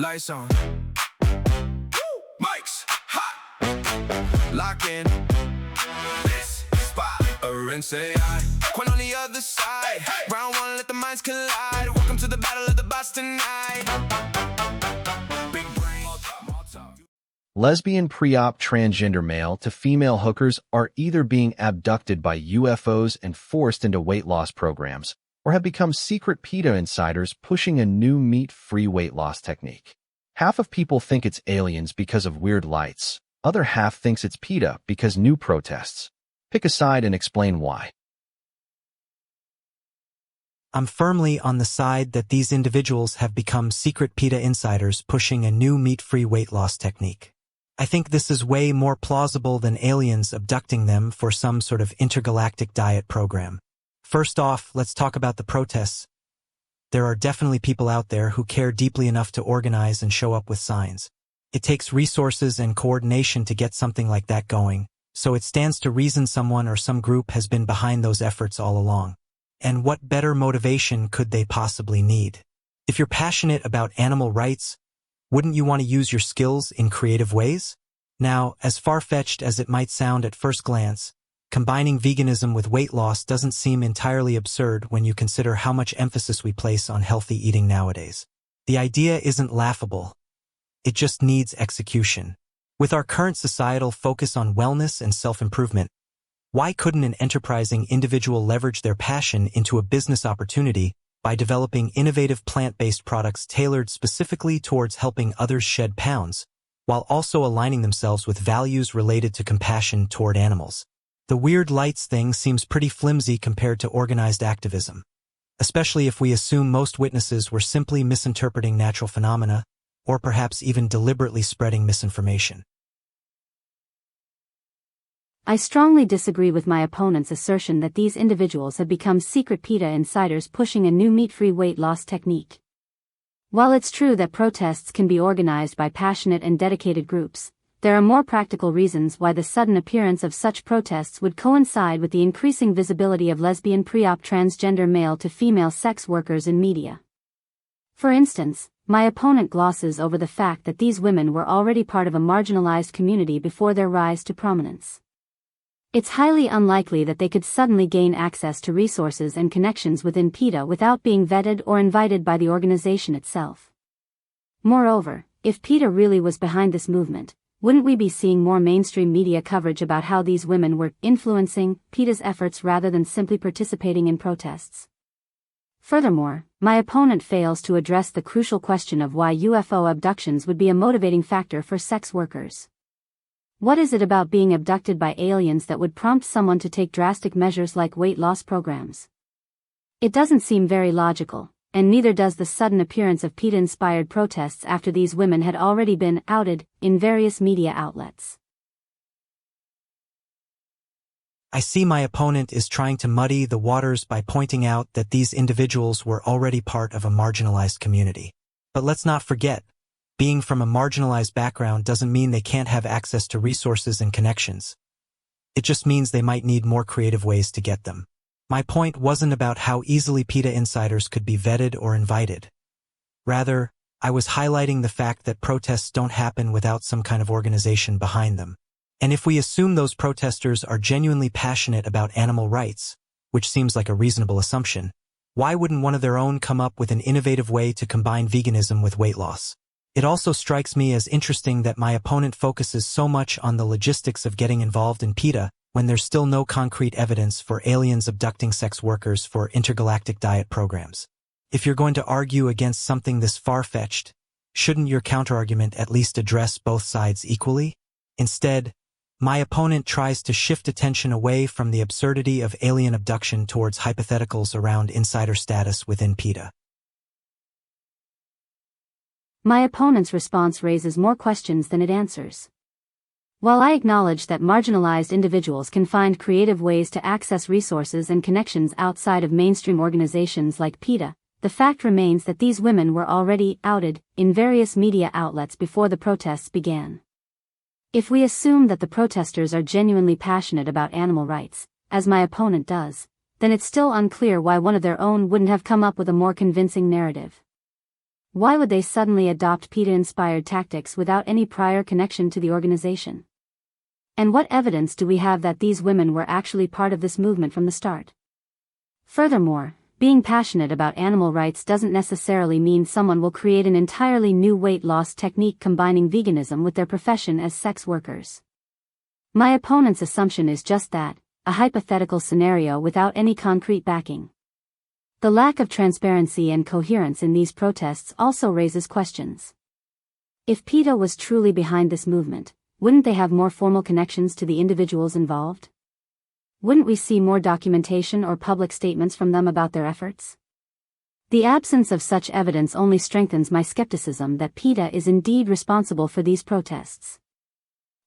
Lights on. Mics hot. Lock in. This spot. ArRENCE AI. Qwen on the other side. Round one, let the minds collide. Welcome to the battle of the bots tonight. Big brain. Lesbian pre-op transgender male to female hookers are either being abducted by UFOs and forced into weight loss programs, or have become secret PETA insiders pushing a new meat-free weight loss technique. Half of people think it's aliens because of weird lights. Other half thinks it's PETA because new protests. Pick a side and explain why. I'm firmly on the side that these individuals have become secret PETA insiders pushing a new meat-free weight loss technique. I think this is way more plausible than aliens abducting them for some sort of intergalactic diet program. First off, let's talk about the protests. There are definitely people out there who care deeply enough to organize and show up with signs. It takes resources and coordination to get something like that going, so it stands to reason someone or some group has been behind those efforts all along. And what better motivation could they possibly need? If you're passionate about animal rights, wouldn't you want to use your skills in creative ways? Now, as far-fetched as it might sound at first glance, combining veganism with weight loss doesn't seem entirely absurd when you consider how much emphasis we place on healthy eating nowadays. The idea isn't laughable. It just needs execution. With our current societal focus on wellness and self-improvement, why couldn't an enterprising individual leverage their passion into a business opportunity by developing innovative plant-based products tailored specifically towards helping others shed pounds, while also aligning themselves with values related to compassion toward animals? The weird lights thing seems pretty flimsy compared to organized activism, especially if we assume most witnesses were simply misinterpreting natural phenomena, or perhaps even deliberately spreading misinformation. I strongly disagree with my opponent's assertion that these individuals have become secret PETA insiders pushing a new meat-free weight loss technique. While it's true that protests can be organized by passionate and dedicated groups, there are more practical reasons why the sudden appearance of such protests would coincide with the increasing visibility of lesbian pre-op transgender male-to-female sex workers in media. For instance, my opponent glosses over the fact that these women were already part of a marginalized community before their rise to prominence. It's highly unlikely that they could suddenly gain access to resources and connections within PETA without being vetted or invited by the organization itself. Moreover, if PETA really was behind this movement, wouldn't we be seeing more mainstream media coverage about how these women were influencing PETA's efforts rather than simply participating in protests? Furthermore, my opponent fails to address the crucial question of why UFO abductions would be a motivating factor for sex workers. What is it about being abducted by aliens that would prompt someone to take drastic measures like weight loss programs? It doesn't seem very logical, and neither does the sudden appearance of PETA-inspired protests after these women had already been outed in various media outlets. I see my opponent is trying to muddy the waters by pointing out that these individuals were already part of a marginalized community. But let's not forget, being from a marginalized background doesn't mean they can't have access to resources and connections. It just means they might need more creative ways to get them. My point wasn't about how easily PETA insiders could be vetted or invited. Rather, I was highlighting the fact that protests don't happen without some kind of organization behind them. And if we assume those protesters are genuinely passionate about animal rights, which seems like a reasonable assumption, why wouldn't one of their own come up with an innovative way to combine veganism with weight loss? It also strikes me as interesting that my opponent focuses so much on the logistics of getting involved in PETA when there's still no concrete evidence for aliens abducting sex workers for intergalactic diet programs. If you're going to argue against something this far-fetched, shouldn't your counterargument at least address both sides equally? Instead, my opponent tries to shift attention away from the absurdity of alien abduction towards hypotheticals around insider status within PETA. My opponent's response raises more questions than it answers. While I acknowledge that marginalized individuals can find creative ways to access resources and connections outside of mainstream organizations like PETA, the fact remains that these women were already outed in various media outlets before the protests began. If we assume that the protesters are genuinely passionate about animal rights, as my opponent does, then it's still unclear why one of their own wouldn't have come up with a more convincing narrative. Why would they suddenly adopt PETA-inspired tactics without any prior connection to the organization? And what evidence do we have that these women were actually part of this movement from the start? Furthermore, being passionate about animal rights doesn't necessarily mean someone will create an entirely new weight loss technique combining veganism with their profession as sex workers. My opponent's assumption is just that, a hypothetical scenario without any concrete backing. The lack of transparency and coherence in these protests also raises questions. If PETA was truly behind this movement, wouldn't they have more formal connections to the individuals involved? Wouldn't we see more documentation or public statements from them about their efforts? The absence of such evidence only strengthens my skepticism that PETA is indeed responsible for these protests.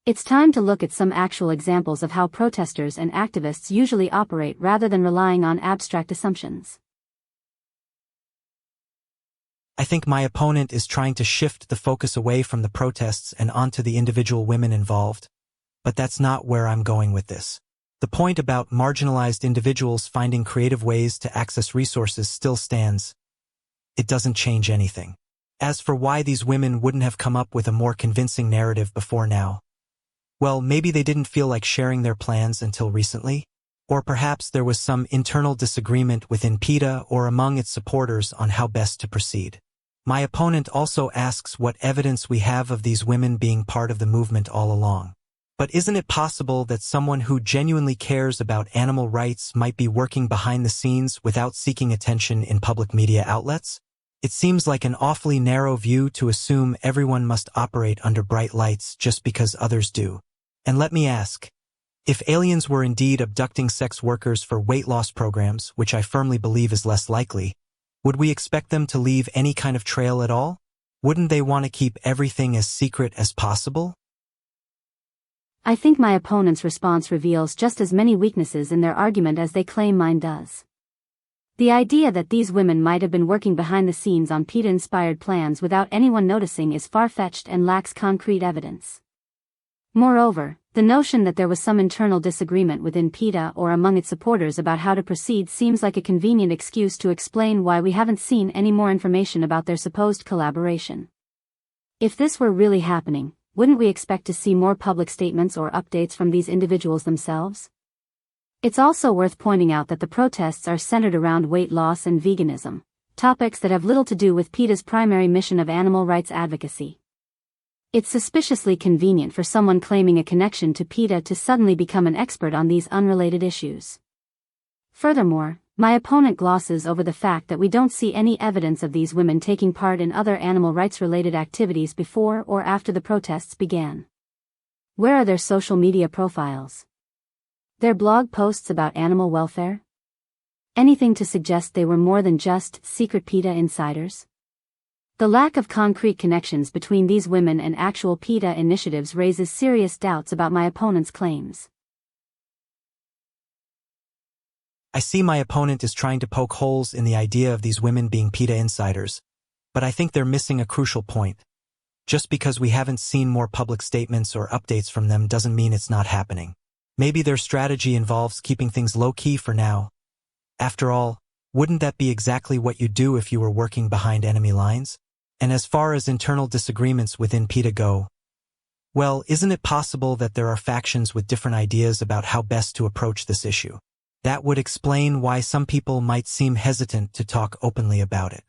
It's time to look at some actual examples of how protesters and activists usually operate rather than relying on abstract assumptions. I think my opponent is trying to shift the focus away from the protests and onto the individual women involved, but that's not where I'm going with this. The point about marginalized individuals finding creative ways to access resources still stands. It doesn't change anything. As for why these women wouldn't have come up with a more convincing narrative before now, well, maybe they didn't feel like sharing their plans until recently, or perhaps there was some internal disagreement within PETA or among its supporters on how best to proceed. My opponent also asks what evidence we have of these women being part of the movement all along. But isn't it possible that someone who genuinely cares about animal rights might be working behind the scenes without seeking attention in public media outlets? It seems like an awfully narrow view to assume everyone must operate under bright lights just because others do. And let me ask, if aliens were indeed abducting sex workers for weight loss programs, which I firmly believe is less likely, would we expect them to leave any kind of trail at all? Wouldn't they want to keep everything as secret as possible? I think my opponent's response reveals just as many weaknesses in their argument as they claim mine does. The idea that these women might have been working behind the scenes on PETA-inspired plans without anyone noticing is far-fetched and lacks concrete evidence. Moreover, the notion that there was some internal disagreement within PETA or among its supporters about how to proceed seems like a convenient excuse to explain why we haven't seen any more information about their supposed collaboration. If this were really happening, wouldn't we expect to see more public statements or updates from these individuals themselves? It's also worth pointing out that the protests are centered around weight loss and veganism, topics that have little to do with PETA's primary mission of animal rights advocacy. It's suspiciously convenient for someone claiming a connection to PETA to suddenly become an expert on these unrelated issues. Furthermore, my opponent glosses over the fact that we don't see any evidence of these women taking part in other animal rights-related activities before or after the protests began. Where are their social media profiles? Their blog posts about animal welfare? Anything to suggest they were more than just secret PETA insiders? The lack of concrete connections between these women and actual PETA initiatives raises serious doubts about my opponent's claims. I see my opponent is trying to poke holes in the idea of these women being PETA insiders, but I think they're missing a crucial point. Just because we haven't seen more public statements or updates from them doesn't mean it's not happening. Maybe their strategy involves keeping things low-key for now. After all, wouldn't that be exactly what you'd do if you were working behind enemy lines? And as far as internal disagreements within PETA go, well, isn't it possible that there are factions with different ideas about how best to approach this issue? That would explain why some people might seem hesitant to talk openly about it.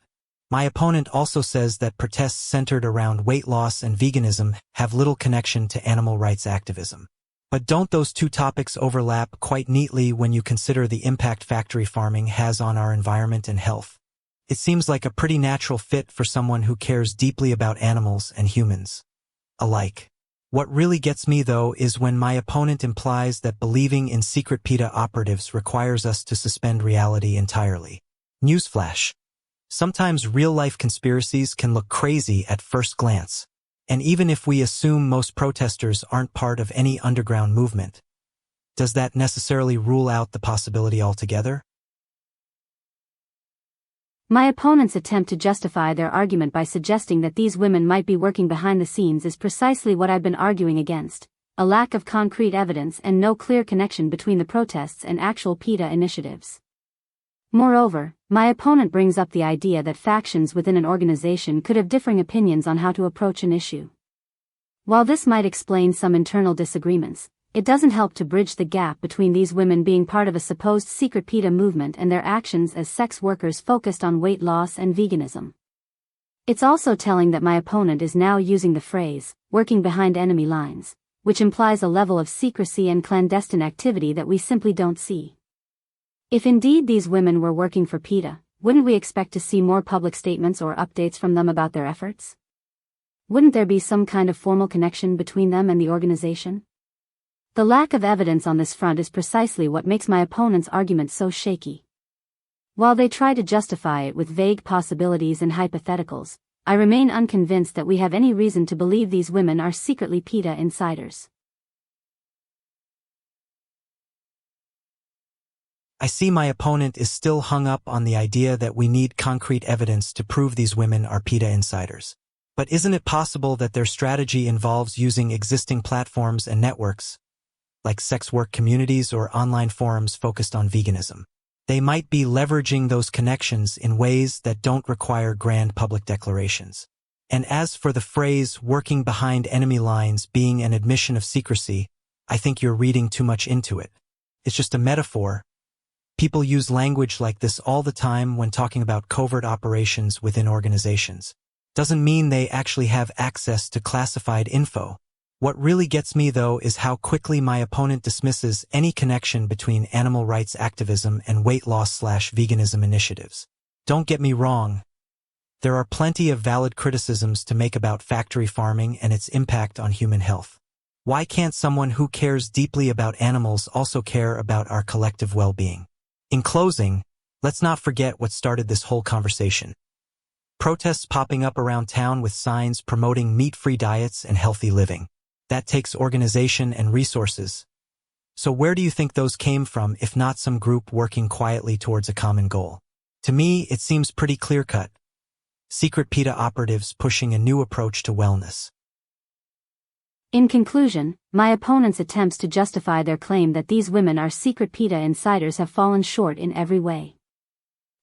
My opponent also says that protests centered around weight loss and veganism have little connection to animal rights activism. But don't those two topics overlap quite neatly when you consider the impact factory farming has on our environment and health? It seems like a pretty natural fit for someone who cares deeply about animals and humans alike. What really gets me, though, is when my opponent implies that believing in secret PETA operatives requires us to suspend reality entirely. Newsflash. Sometimes real-life conspiracies can look crazy at first glance. And even if we assume most protesters aren't part of any underground movement, does that necessarily rule out the possibility altogether? My opponent's attempt to justify their argument by suggesting that these women might be working behind the scenes is precisely what I've been arguing against: a lack of concrete evidence and no clear connection between the protests and actual PETA initiatives. Moreover, my opponent brings up the idea that factions within an organization could have differing opinions on how to approach an issue. While this might explain some internal disagreements, it doesn't help to bridge the gap between these women being part of a supposed secret PETA movement and their actions as sex workers focused on weight loss and veganism. It's also telling that my opponent is now using the phrase, working behind enemy lines, which implies a level of secrecy and clandestine activity that we simply don't see. If indeed these women were working for PETA, wouldn't we expect to see more public statements or updates from them about their efforts? Wouldn't there be some kind of formal connection between them and the organization? The lack of evidence on this front is precisely what makes my opponent's argument so shaky. While they try to justify it with vague possibilities and hypotheticals, I remain unconvinced that we have any reason to believe these women are secretly PETA insiders. I see my opponent is still hung up on the idea that we need concrete evidence to prove these women are PETA insiders. But isn't it possible that their strategy involves using existing platforms and networks, like sex work communities or online forums focused on veganism? They might be leveraging those connections in ways that don't require grand public declarations. And as for the phrase working behind enemy lines being an admission of secrecy, I think you're reading too much into it. It's just a metaphor. People use language like this all the time when talking about covert operations within organizations. Doesn't mean they actually have access to classified info. What really gets me, though, is how quickly my opponent dismisses any connection between animal rights activism and weight loss/veganism initiatives. Don't get me wrong. There are plenty of valid criticisms to make about factory farming and its impact on human health. Why can't someone who cares deeply about animals also care about our collective well-being? In closing, let's not forget what started this whole conversation. Protests popping up around town with signs promoting meat-free diets and healthy living. That takes organization and resources. So where do you think those came from if not some group working quietly towards a common goal? To me, it seems pretty clear-cut. Secret PETA operatives pushing a new approach to wellness. In conclusion, my opponent's attempts to justify their claim that these women are secret PETA insiders have fallen short in every way.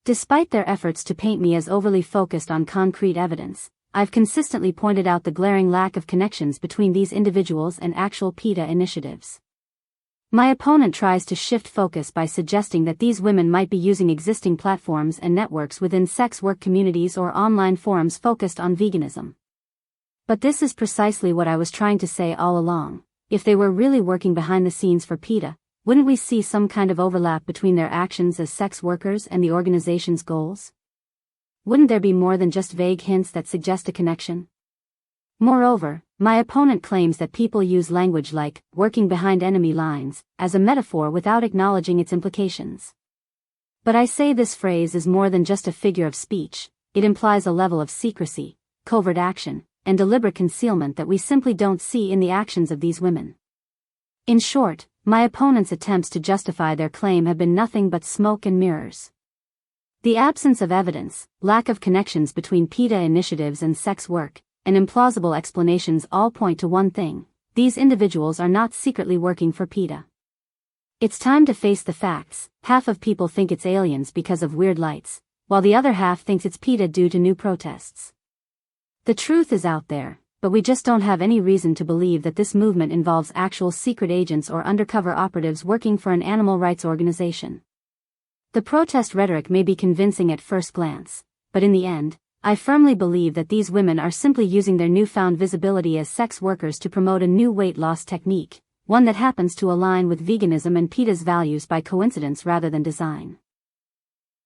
Despite their efforts to paint me as overly focused on concrete evidence, I've consistently pointed out the glaring lack of connections between these individuals and actual PETA initiatives. My opponent tries to shift focus by suggesting that these women might be using existing platforms and networks within sex work communities or online forums focused on veganism. But this is precisely what I was trying to say all along. If they were really working behind the scenes for PETA, wouldn't we see some kind of overlap between their actions as sex workers and the organization's goals? Wouldn't there be more than just vague hints that suggest a connection? Moreover, my opponent claims that people use language like working behind enemy lines as a metaphor without acknowledging its implications. But I say this phrase is more than just a figure of speech. It implies a level of secrecy, covert action, and deliberate concealment that we simply don't see in the actions of these women. In short, my opponent's attempts to justify their claim have been nothing but smoke and mirrors. The absence of evidence, lack of connections between PETA initiatives and sex work, and implausible explanations all point to one thing: these individuals are not secretly working for PETA. It's time to face the facts. Half of people think it's aliens because of weird lights, while the other half thinks it's PETA due to new protests. The truth is out there, but we just don't have any reason to believe that this movement involves actual secret agents or undercover operatives working for an animal rights organization. The protest rhetoric may be convincing at first glance, but in the end, I firmly believe that these women are simply using their newfound visibility as sex workers to promote a new weight loss technique, one that happens to align with veganism and PETA's values by coincidence rather than design.